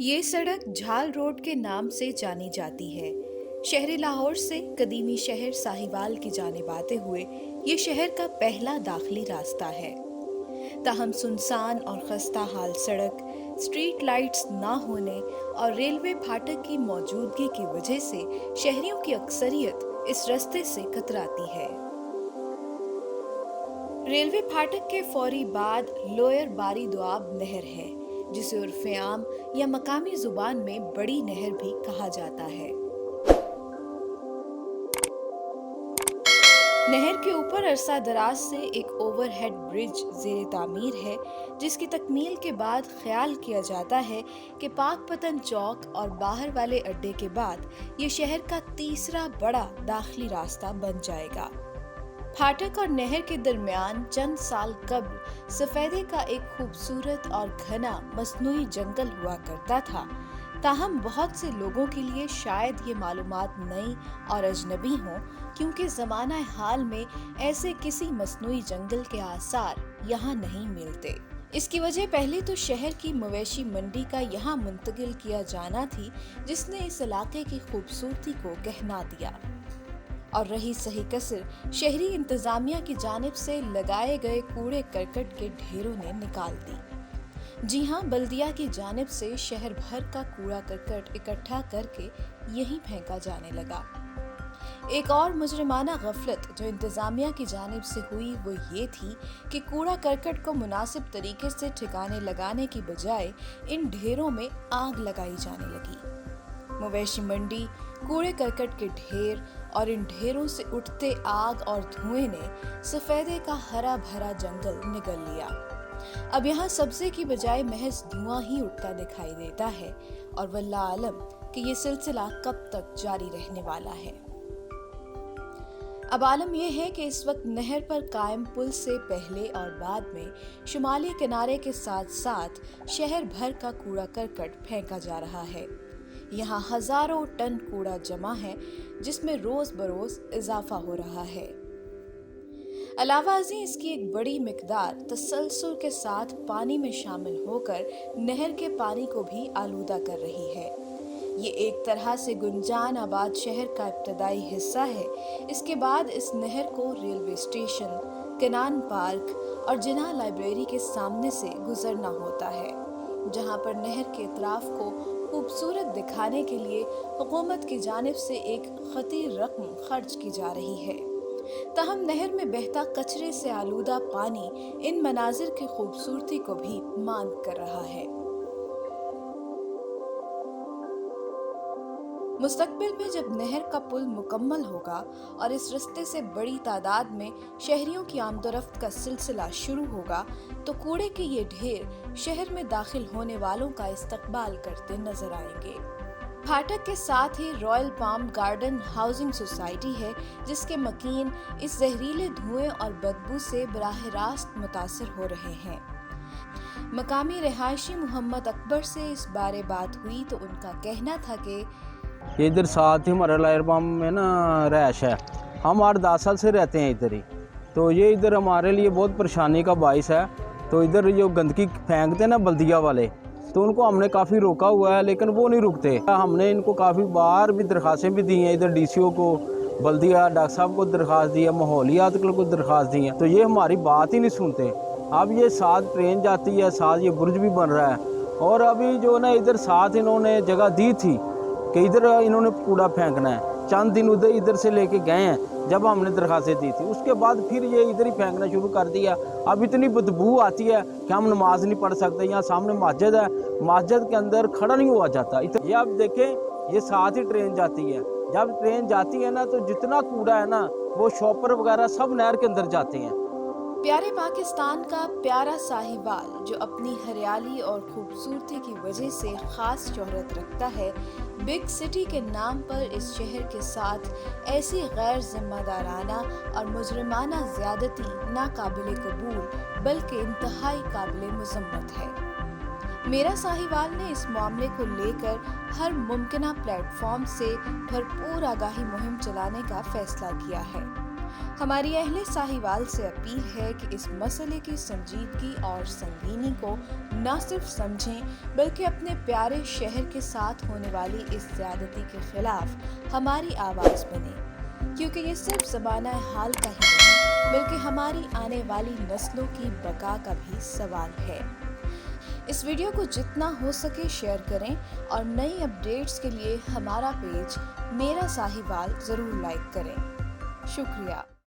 ये सड़क झाल रोड के नाम से जानी जाती है। शहरी लाहौर से कदीमी शहर साहिवाल की जानिब आते हुए ये शहर का पहला दाखिली रास्ता है। ताहम सुनसान और खस्ता हाल सड़क, स्ट्रीट लाइट्स ना होने और रेलवे फाटक की मौजूदगी की वजह से शहरियों की अक्सरियत इस रास्ते से कतराती है। रेलवे फाटक के फौरी बाद लोअर बारी दुआब नहर है, जिसे उर्फ़े आम या मकामी जुबान में बड़ी नहर भी कहा जाता है। नहर के ऊपर अरसा दराज से एक ओवरहेड ब्रिज ज़ेरे तामीर है, जिसकी तकमील के बाद ख्याल किया जाता है कि पाकपतन चौक और बाहर वाले अड्डे के बाद ये शहर का तीसरा बड़ा दाखिली रास्ता बन जाएगा। फाटक और नहर के दरमियान चंद साल कब्ल सफेदे का एक खूबसूरत और घना मस्नूई जंगल हुआ करता था। ताहम बहुत से लोगों के लिए शायद ये मालूमात नई और अजनबी हों, क्योंकि ज़माना हाल में ऐसे किसी मस्नूई जंगल के आसार यहाँ नहीं मिलते। इसकी वजह पहले तो शहर की मवेशी मंडी का यहाँ मुंतकिल किया जाना थी, जिसने इस इलाके की खूबसूरती को गहना दिया। और रही सही कसर शहरी इंतजामिया की जानिब से लगाए गए कूड़े करकट के ढेरों ने निकाल दी। जी हाँ, बल्दिया की जानिब से शहर भर का कूड़ा करकट इकट्ठा करके यहीं फेंका जाने लगा। एक और मुजरिमाना गफलत जो इंतजामिया की जानिब से हुई वो ये थी कि कूड़ा करकट को मुनासिब तरीके से ठिकाने लगाने की बजाय इन ढेरों में आग लगाई जाने लगी। मवेशी मंडी, कूड़े करकट के ढेर और इन ढेरों से उठते आग और धुएं ने सफेदे का हरा भरा जंगल निगल लिया। अब यहाँ सब्जे की बजाय महज धुआं ही उठता दिखाई देता है, और वल्लाह आलम कि ये सिलसिला कब तक जारी रहने वाला है। अब आलम यह है कि इस वक्त नहर पर कायम पुल से पहले और बाद में शुमाली किनारे के साथ साथ शहर भर का कूड़ा करकट फेंका जा रहा है। यहाँ हजारों टन कूड़ा जमा है, जिसमें रोज बरोज इजाफा हो रहा है। अलावा अज़ीं इसकी एक बड़ी मिकदार तसलसल के साथ पानी में शामिल होकर नहर के पानी को भी आलूदा कर रही है। ये एक तरह से गुंजान आबाद शहर का इब्तदाई हिस्सा है। इसके बाद इस नहर को रेलवे स्टेशन, केनान पार्क और जिना लाइब्रेरी के सामने से गुजरना होता है, जहाँ पर नहर के इतराफ को खूबसूरत दिखाने के लिए हुकूमत की जानिब से एक खतीर रकम खर्च की जा रही है। ताहम नहर में बहता कचरे से आलूदा पानी इन मनाजिर की खूबसूरती को भी मांद कर रहा है। मुस्तकबिल में जब नहर का पुल मुकम्मल होगा और इस रास्ते से बड़ी तादाद में शहरियों की आमदोरफ्त का सिलसिला शुरू होगा, तो कूड़े के ये ढेर शहर में दाखिल होने वालों का इस्तकबाल करते नजर आएंगे। फाटक के साथ ही royal palm garden housing society है, जिसके मकीन इस जहरीले धुएं और बदबू से बराह रास्त मुतासिर हो रहे हैं। मकामी रिहायशी मोहम्मद अकबर से इस बारे बात हुई तो उनका कहना था कि इधर साथ ही हमारा लायर पाम में ना रैश है। हम 8-10 साल से रहते हैं इधर ही, तो ये इधर हमारे लिए बहुत परेशानी का बाइस है। तो इधर जो गंदगी फेंकते हैं ना बल्दिया वाले, तो उनको हमने काफ़ी रोका हुआ है, लेकिन वो नहीं रुकते। हमने इनको काफ़ी बार भी दरख्वास्तें भी दी हैं, इधर डीसीओ को, बल्दिया डॉक्टर साहब को दरख्वास्त दी है, माहौलियात को दरख्वास्त दी है, तो ये हमारी बात ही नहीं सुनते। अब ये साथ ट्रेन जाती है, साथ ये बुर्ज भी बन रहा है, और अभी जो ना इधर साथ इन्होंने जगह दी थी कि इधर इन्होंने कूड़ा फेंकना है, चंद दिन इधर से लेके गए हैं जब हमने दरखास्तें दी थी, उसके बाद फिर ये इधर ही फेंकना शुरू कर दिया। अब इतनी बदबू आती है कि हम नमाज नहीं पढ़ सकते। यहाँ सामने मस्जिद है, मस्जिद के अंदर खड़ा नहीं हुआ जाता। ये आप देखें, ये साथ ही ट्रेन जाती है, जब ट्रेन जाती है ना तो जितना कूड़ा है ना वो शॉपर वगैरह सब नहर के अंदर जाते हैं। प्यारे पाकिस्तान का प्यारा साहिवाल, जो अपनी हरियाली और खूबसूरती की वजह से खास शोहरत रखता है, बिग सिटी के नाम पर इस शहर के साथ ऐसी गैर जिम्मेदाराना और मुजरिमाना ज़्यादती नाकाबिले कबूल बल्कि इंतहाई काबिले मुज़म्मत है। मेरा साहिवाल ने इस मामले को लेकर हर मुमकिना प्लेटफॉर्म से भरपूर आगाही मुहिम चलाने का फैसला किया है। ہماری اہل ساہیوال سے اپیل ہے کہ اس مسئلے کی سنجیدگی اور سنگینی کو نہ صرف سمجھیں بلکہ اپنے پیارے شہر کے ساتھ ہونے والی اس زیادتی کے خلاف ہماری آواز بنیں، کیونکہ یہ صرف زمانہ حال کا ہی نہیں بلکہ ہماری آنے والی نسلوں کی بقا کا بھی سوال ہے۔ اس ویڈیو کو جتنا ہو سکے شیئر کریں اور نئی اپڈیٹس کے لیے ہمارا پیج میرا ساہیوال ضرور لائک کریں۔ شکریہ۔